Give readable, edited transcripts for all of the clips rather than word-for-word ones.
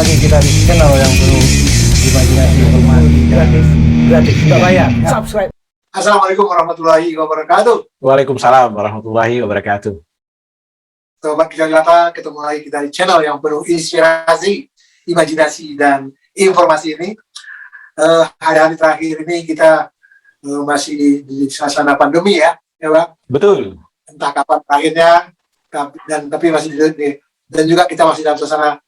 lagi kita di channel yang penuh imajinasi, informasi gratis, nggak bayar. Subscribe. Assalamualaikum warahmatullahi wabarakatuh. Waalaikumsalam warahmatullahi wabarakatuh. Sobat Kisah Nyata, ketemu lagi kita di channel yang penuh inspirasi, imajinasi, dan informasi ini. Hari-hari terakhir ini kita masih di suasana pandemi ya Bang? Betul. Entah kapan terakhirnya, tapi masih dan juga kita masih dalam suasana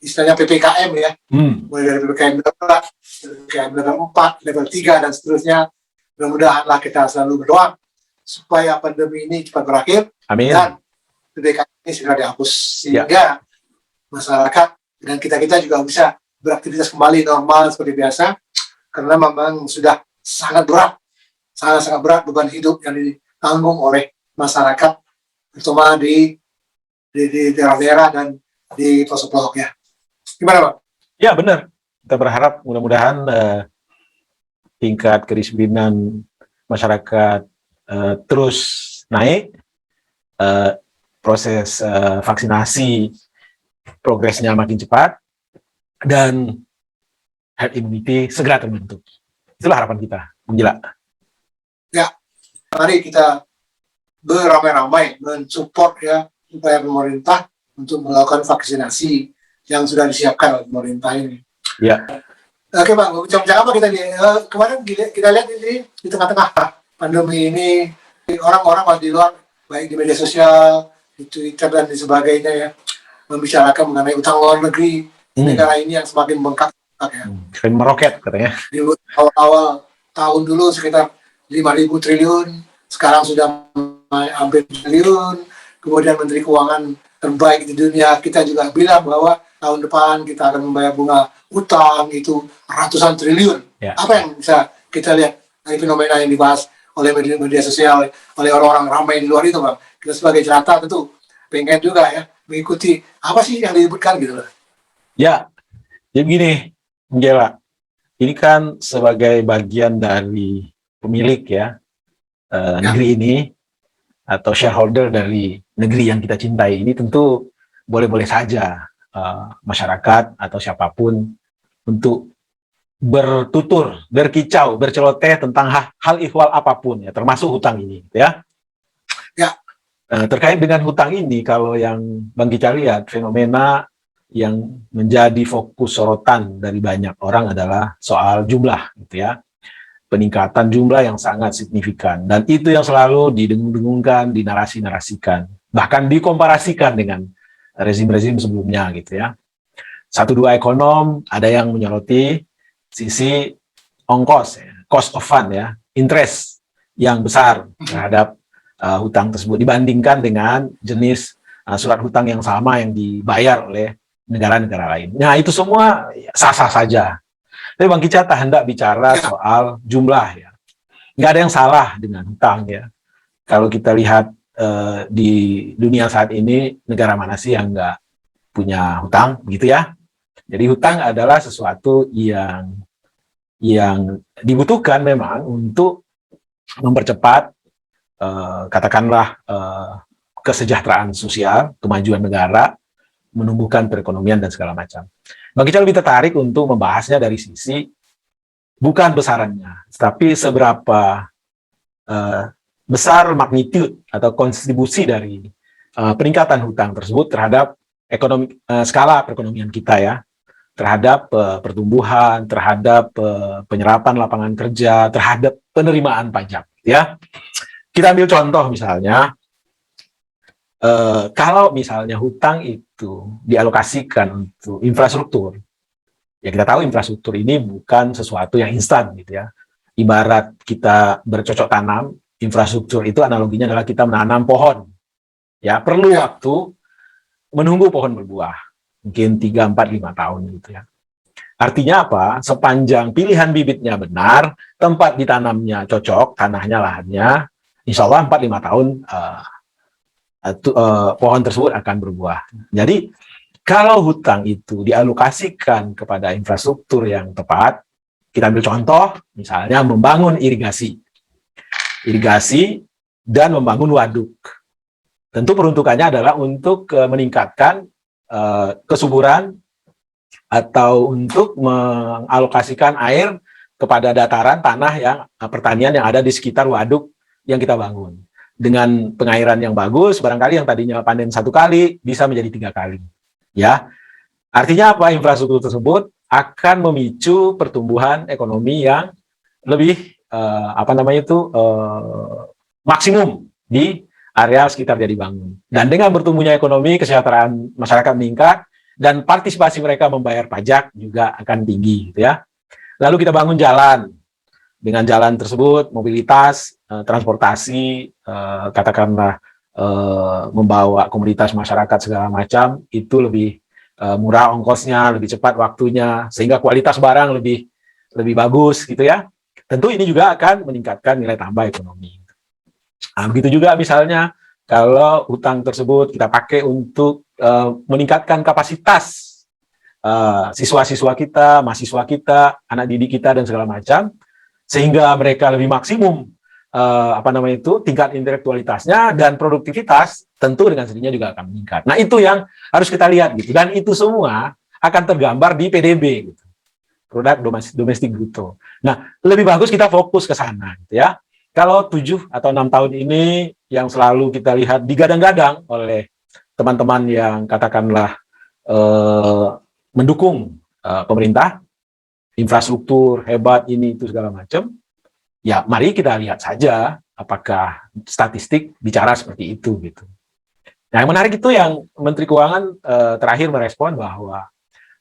istilahnya PPKM ya. Mulai dari PPKM level 2, PPKM level 4, level 3, dan seterusnya. Mudah-mudahanlah kita selalu berdoa supaya pandemi ini cepat berakhir. Amin. Dan PPKM ini segera dihapus sehingga masyarakat dan kita juga bisa beraktivitas kembali normal seperti biasa, karena memang sudah sangat berat beban hidup yang ditanggung oleh masyarakat, terutama di daerah-daerah dan di pelosok-pelosoknya. Gimana Pak? Ya benar. Kita berharap mudah-mudahan tingkat kedisiplinan masyarakat terus naik, proses vaksinasi progresnya makin cepat, dan herd immunity segera terbentuk. Itulah harapan kita, Menjela. Ya, mari kita beramai-ramai mensupport ya upaya pemerintah untuk melakukan vaksinasi yang sudah disiapkan oleh pemerintah ini. Ya. Oke Bang, bicara apa kita nih? Kemarin kita lihat ini di tengah-tengah pandemi ini, orang-orang di luar, baik di media sosial, di Twitter dan di sebagainya ya, membicarakan mengenai utang luar negeri di negara ini yang semakin bengkak ya. Semakin meroket katanya. Di awal-awal tahun dulu sekitar 5.000 triliun, sekarang sudah hampir triliun. Kemudian Menteri Keuangan terbaik di dunia kita juga bilang bahwa tahun depan kita akan membayar bunga utang itu ratusan triliun. Ya. Apa yang bisa kita lihat dari fenomena yang dibahas oleh media sosial, oleh orang-orang ramai di luar itu Bang? Kita sebagai jelata tentu pengen juga ya mengikuti apa sih yang disebutkan gitu loh. Ya, jadi begini, Menjela. Ini kan sebagai bagian dari pemilik ya, negeri ini, atau shareholder dari negeri yang kita cintai ini, tentu boleh-boleh saja masyarakat atau siapapun untuk bertutur, berkicau, berceloteh tentang hal ihwal apapun ya, termasuk hutang ini ya. Ya. Terkait dengan hutang ini, kalau yang Bang Kica lihat, fenomena yang menjadi fokus sorotan dari banyak orang adalah soal jumlah gitu ya. Peningkatan jumlah yang sangat signifikan, dan itu yang selalu didengung-dengungkan, dinarasi-narasikan, bahkan dikomparasikan dengan rezim-rezim sebelumnya gitu ya. Satu dua ekonom ada yang menyoroti sisi ongkos, ya, cost of fund ya, interest yang besar terhadap hutang tersebut dibandingkan dengan jenis surat hutang yang sama yang dibayar oleh negara-negara lain. Nah itu semua sah-sah saja. Tapi Bang Kica tak hendak bicara soal jumlah ya. Nggak ada yang salah dengan hutang ya. Kalau kita lihat di dunia saat ini, negara mana sih yang nggak punya hutang, begitu ya? Jadi hutang adalah sesuatu yang dibutuhkan memang untuk mempercepat katakanlah kesejahteraan sosial, kemajuan negara, menumbuhkan perekonomian dan segala macam. Bang Kica lebih tertarik untuk membahasnya dari sisi bukan besarannya, tapi seberapa besar magnitude atau kontribusi dari peningkatan hutang tersebut terhadap skala perekonomian kita ya, terhadap pertumbuhan, terhadap penyerapan lapangan kerja, terhadap penerimaan pajak ya. Kita ambil contoh misalnya, kalau misalnya hutang itu dialokasikan untuk infrastruktur, ya kita tahu infrastruktur ini bukan sesuatu yang instan gitu ya. Ibarat kita bercocok tanam, infrastruktur itu analoginya adalah kita menanam pohon. Ya, perlu waktu menunggu pohon berbuah. Mungkin 3, 4, 5 tahun gitu ya. Artinya apa? Sepanjang pilihan bibitnya benar, tempat ditanamnya cocok, tanahnya, lahannya, insya Allah 4-5 tahun pohon tersebut akan berbuah. Jadi kalau hutang itu dialokasikan kepada infrastruktur yang tepat, kita ambil contoh, misalnya membangun irigasi dan membangun waduk. Tentu peruntukannya adalah untuk meningkatkan kesuburan atau untuk mengalokasikan air kepada dataran tanah yang pertanian yang ada di sekitar waduk yang kita bangun. Dengan pengairan yang bagus, barangkali yang tadinya panen 1 kali bisa menjadi 3 kali. Ya, artinya apa? Infrastruktur tersebut akan memicu pertumbuhan ekonomi yang lebih maksimum di area sekitar dia dibangun. Dan dengan bertumbuhnya ekonomi, kesejahteraan masyarakat meningkat dan partisipasi mereka membayar pajak juga akan tinggi, gitu ya. Lalu kita bangun jalan. Dengan jalan tersebut, mobilitas, transportasi, katakanlah membawa komoditas masyarakat segala macam, itu lebih murah ongkosnya, lebih cepat waktunya, sehingga kualitas barang lebih bagus, gitu ya. Tentu ini juga akan meningkatkan nilai tambah ekonomi. Nah, begitu juga misalnya kalau hutang tersebut kita pakai untuk meningkatkan kapasitas siswa-siswa kita, mahasiswa kita, anak didik kita dan segala macam, sehingga mereka lebih maksimum tingkat intelektualitasnya dan produktivitas, tentu dengan sendirinya juga akan meningkat. Nah, itu yang harus kita lihat gitu, dan itu semua akan tergambar di PDB gitu, produk domestik bruto. Nah, lebih bagus kita fokus ke sana gitu ya. Kalau 7 atau 6 tahun ini yang selalu kita lihat digadang-gadang oleh teman-teman yang katakanlah mendukung pemerintah, infrastruktur hebat ini itu segala macam, ya mari kita lihat saja apakah statistik bicara seperti itu gitu. Nah, yang menarik itu yang Menteri Keuangan terakhir merespon bahwa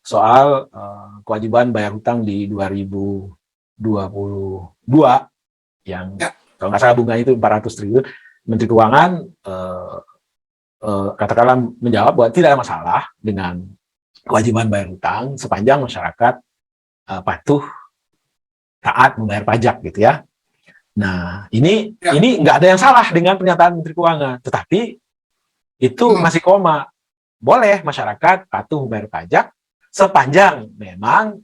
soal kewajiban bayar hutang di 2022 yang kalau nggak salah bunganya itu 400 triliun, Menteri Keuangan katakanlah menjawab bahwa tidak ada masalah dengan kewajiban bayar hutang sepanjang masyarakat patuh taat membayar pajak gitu ya. Nah, ini nggak ada yang salah dengan pernyataan Menteri Keuangan, tetapi itu masih koma. Boleh masyarakat patuh membayar pajak sepanjang memang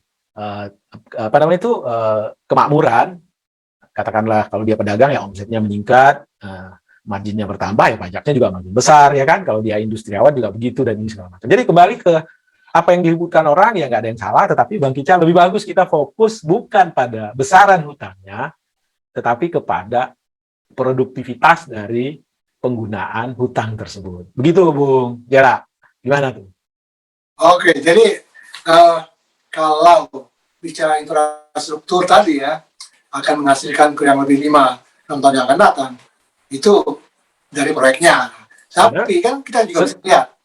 kemakmuran, katakanlah kalau dia pedagang ya omsetnya meningkat, marginnya bertambah ya pajaknya juga makin besar ya kan. Kalau dia industriawan juga begitu dan ini segala macam. Jadi kembali ke apa yang diributkan orang ya nggak ada yang salah, tetapi Bang Kica lebih bagus kita fokus bukan pada besaran hutangnya, tetapi kepada produktivitas dari penggunaan hutang tersebut. Begitu Bung Jera, gimana tuh? Oke, jadi kalau bicara infrastruktur tadi ya, akan menghasilkan kurang lebih 5-6 tahun yang akan datang, itu dari proyeknya. Tapi kan kita juga bisa lihat,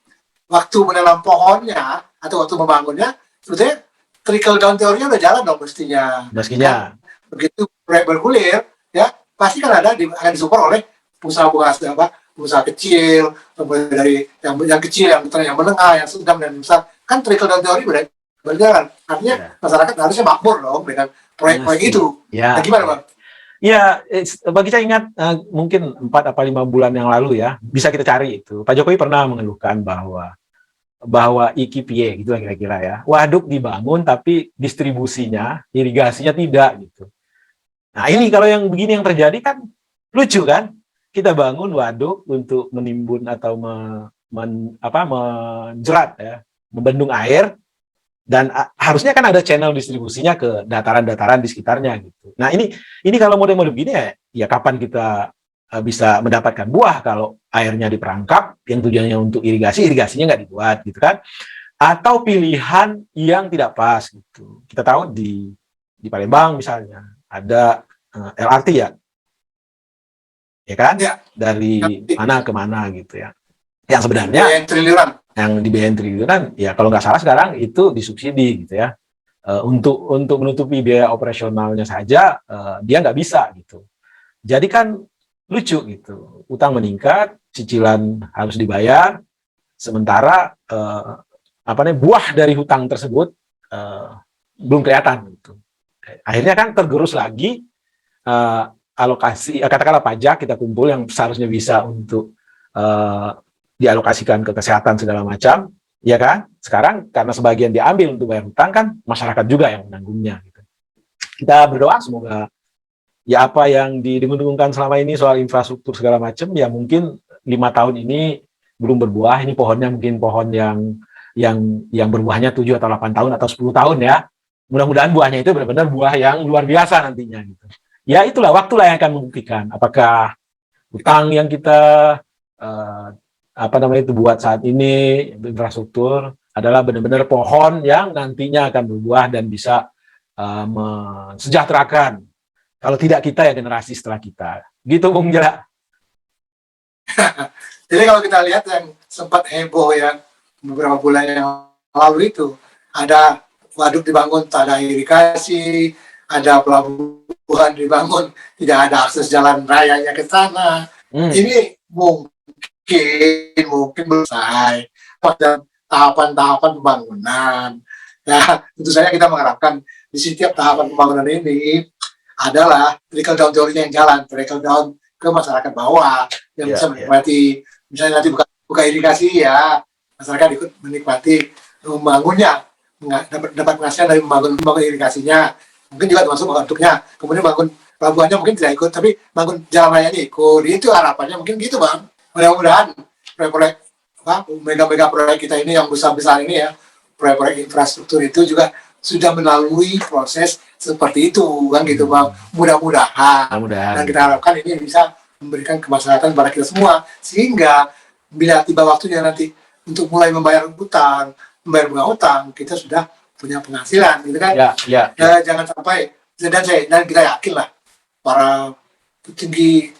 waktu menanam pohonnya atau waktu membangunnya, sebetulnya trickle down teorinya udah jalan dong mestinya. Mestinya. Begitu proyek bergulir, ya pasti kan akan disupport oleh pengusaha kecil, dari yang kecil, yang menengah, yang sedang dan besar. Kan trickle down teori udah berjalan. Artinya masyarakat harusnya makmur dong dengan proyek-proyek itu. Nah, gimana Bang? Ya, bagi saya ingat mungkin 4 atau 5 bulan yang lalu ya, bisa kita cari itu. Pak Jokowi pernah mengeluhkan bahwa IKPA gitu kira-kira ya. Waduk dibangun tapi distribusinya, irigasinya tidak gitu. Nah, ini kalau yang begini yang terjadi kan lucu kan? Kita bangun waduk untuk menimbun atau menjerat ya, membendung air, dan harusnya kan ada channel distribusinya ke dataran-dataran di sekitarnya gitu. Nah, ini kalau model-model begini ya kapan kita bisa mendapatkan buah kalau airnya diperangkap yang tujuannya untuk irigasinya nggak dibuat gitu kan, atau pilihan yang tidak pas gitu. Kita tahu di Palembang misalnya ada LRT ya kan, dari mana ke mana gitu ya, yang sebenarnya yang dibiayain triliunan ya kalau nggak salah sekarang itu disubsidi gitu ya, untuk menutupi biaya operasionalnya saja dia nggak bisa gitu. Jadi kan lucu gitu, utang meningkat, cicilan harus dibayar, sementara buah dari hutang tersebut belum kelihatan gitu. Akhirnya kan tergerus lagi alokasi, katakanlah pajak kita kumpul yang seharusnya bisa untuk dialokasikan ke kesehatan segala macam, ya kan? Sekarang karena sebagian diambil untuk bayar hutang kan masyarakat juga yang menanggungnya gitu. Kita berdoa semoga ya apa yang didengung-dengungkan selama ini soal infrastruktur segala macam ya mungkin 5 tahun ini belum berbuah. Ini pohonnya mungkin pohon yang yang berbuahnya 7 atau 8 tahun atau 10 tahun ya. Mudah-mudahan buahnya itu benar-benar buah yang luar biasa nantinya gitu. Ya itulah waktulah yang akan membuktikan apakah hutang yang kita itu buat saat ini infrastruktur adalah benar-benar pohon yang nantinya akan berbuah dan bisa mensejahterakan. Kalau tidak kita ya generasi setelah kita. Gitu Bung Jela. Jadi kalau kita lihat yang sempat heboh ya beberapa bulan yang lalu itu, ada waduk dibangun tak ada irigasi, ada pelabuhan dibangun tidak ada akses jalan rayanya ke sana. Ini mungkin belum selesai pada tahapan-tahapan pembangunan. Ya, tentu saja kita mengharapkan di setiap tahapan pembangunan ini adalah trickle down teorinya yang jalan, trickle down ke masyarakat bawah yang bisa menikmati. Misalnya nanti buka irigasi ya, masyarakat ikut menikmati membangunnya, dapat penghasilan dari membangun irigasinya. Mungkin juga termasuk bentuknya. Kemudian bangun pelabuhannya mungkin tidak ikut, tapi bangun jalan raya ini ikut. Itu harapannya mungkin gitu Bang. Mudah-mudahan proyek-proyek mega-mega proyek kita ini yang besar-besar ini ya, proyek-proyek infrastruktur itu juga sudah melalui proses seperti itu kan gitu Bang. Mudah-mudahan. Dan kita harapkan ini bisa memberikan kemaslahatan pada kita semua, sehingga bila tiba waktunya nanti untuk mulai membayar utang, membayar bunga utang, kita sudah punya penghasilan gitu kan. Jangan sampai, dan kita yakin lah para petinggi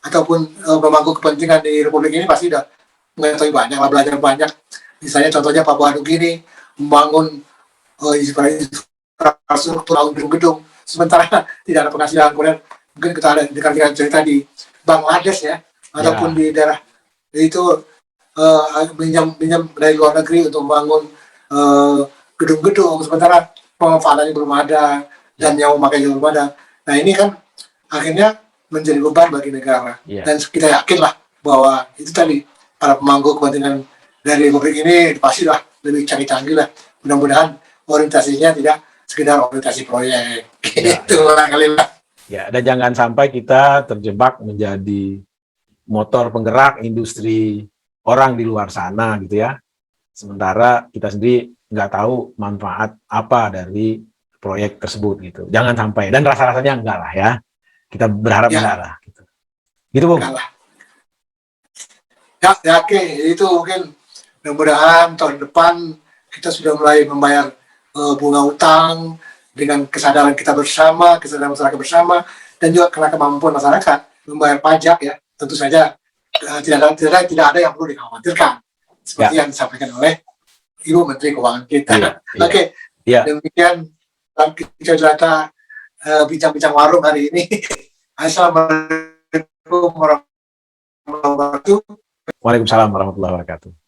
ataupun pemangku kepentingan di Republik ini pasti sudah mengetahui banyak lah, belajar banyak. Misalnya contohnya Papua Nugini membangun infrastruktur gedung-gedung, sementara tidak ada penghasilan. Kemudian mungkin kita ada dengar cerita di Bangladesh ya, ataupun di daerah itu pinjam dari luar negeri untuk membangun gedung-gedung, sementara pemanfaatannya belum ada dan yang memakai belum ada. Nah ini kan akhirnya menjadi beban bagi negara. Dan kita yakin lah bahwa itu tadi para pemangku kepentingan dari Republik ini pasti lah lebih canggih-canggih lah. Mudah-mudahan orientasinya tidak sekedar orientasi proyek. Gitu lah kali lah. Ya, dan jangan sampai kita terjebak menjadi motor penggerak industri orang di luar sana gitu ya. Sementara kita sendiri nggak tahu manfaat apa dari proyek tersebut gitu. Jangan sampai, dan rasa-rasanya enggak lah ya. Kita berharap enggak lah. Gitu. Gitu Bung. Ya, oke. Itu mungkin mudah-mudahan tahun depan kita sudah mulai membayar bunga utang dengan kesadaran kita bersama, kesadaran masyarakat bersama, dan juga karena kemampuan masyarakat membayar pajak ya, tentu saja tidak ada yang perlu dikhawatirkan seperti yang disampaikan oleh Ibu Menteri Keuangan kita. Oke. Demikian kita cerita bincang-bincang warung hari ini. Assalamualaikum warahmatullahi wabarakatuh. Waalaikumsalam warahmatullahi wabarakatuh.